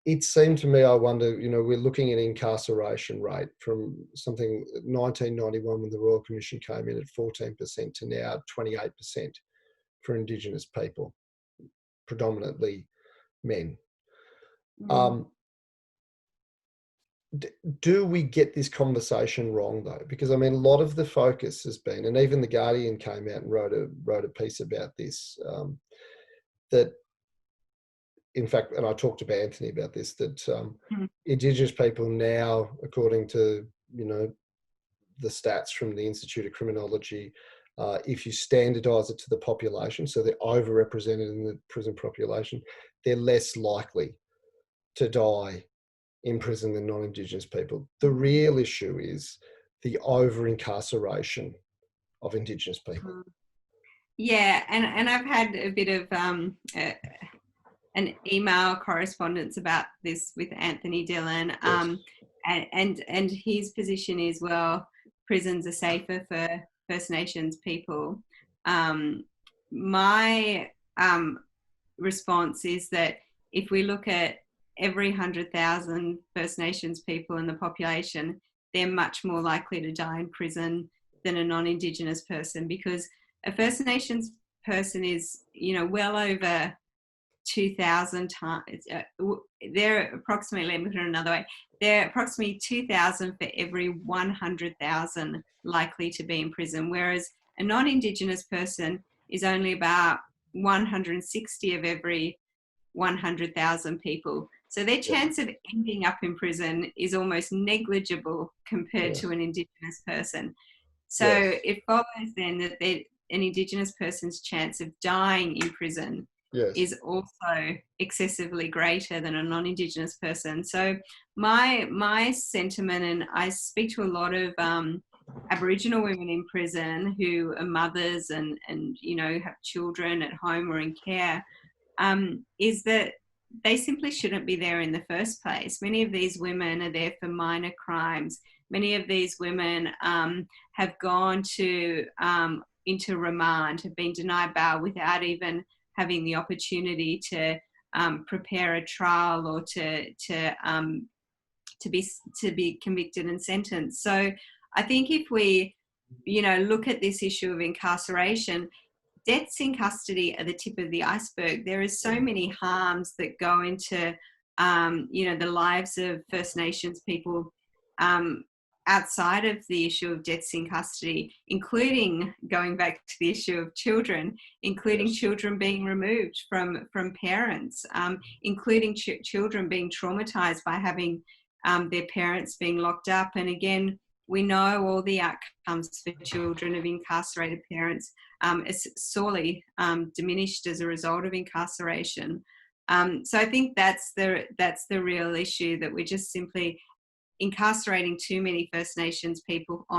it seemed to me, I wonder, we're looking at incarceration rate from something 1991 when the Royal Commission came in at 14% to now 28% for Indigenous people, predominantly men. Do we get this conversation wrong though? Because I mean, a lot of the focus has been, and even The Guardian came out and wrote a piece about this, that in fact, and I talked to Anthony about this, that Indigenous people now, according to, the stats from the Institute of Criminology, if you standardise it to the population, so they're overrepresented in the prison population, they're less likely to die in prison than non-Indigenous people. The real issue is the over-incarceration of Indigenous people. Yeah, and I've had a bit of an email correspondence about this with Anthony Dillon, and his position is, well, prisons are safer for First Nations people. My response is that if we look at every 100,000 First Nations people in the population, they're much more likely to die in prison than a non-Indigenous person, because a First Nations person is, well over 2,000 times. They're approximately, let me put it another way, they're approximately 2,000 for every 100,000 likely to be in prison, whereas a non-Indigenous person is only about 160 of every 100,000 people. So their chance of ending up in prison is almost negligible compared to an Indigenous person. So it follows then that an Indigenous person's chance of dying in prison is also excessively greater than a non-Indigenous person. So my sentiment, and I speak to a lot of Aboriginal women in prison who are mothers and have children at home or in care, is that they simply shouldn't be there in the first place. Many of these women are there for minor crimes. Many of these women have gone into remand, have been denied bail without even having the opportunity to prepare a trial or to be convicted and sentenced. So I think if we, look at this issue of incarceration, deaths in custody are the tip of the iceberg. There is so many harms that go into, the lives of First Nations people outside of the issue of deaths in custody, including going back to the issue of children, including children being removed from parents, including children being traumatized by having their parents being locked up. And again, we know all the outcomes for children of incarcerated parents is sorely diminished as a result of incarceration. So I think that's the real issue, that we're just simply incarcerating too many First Nations people on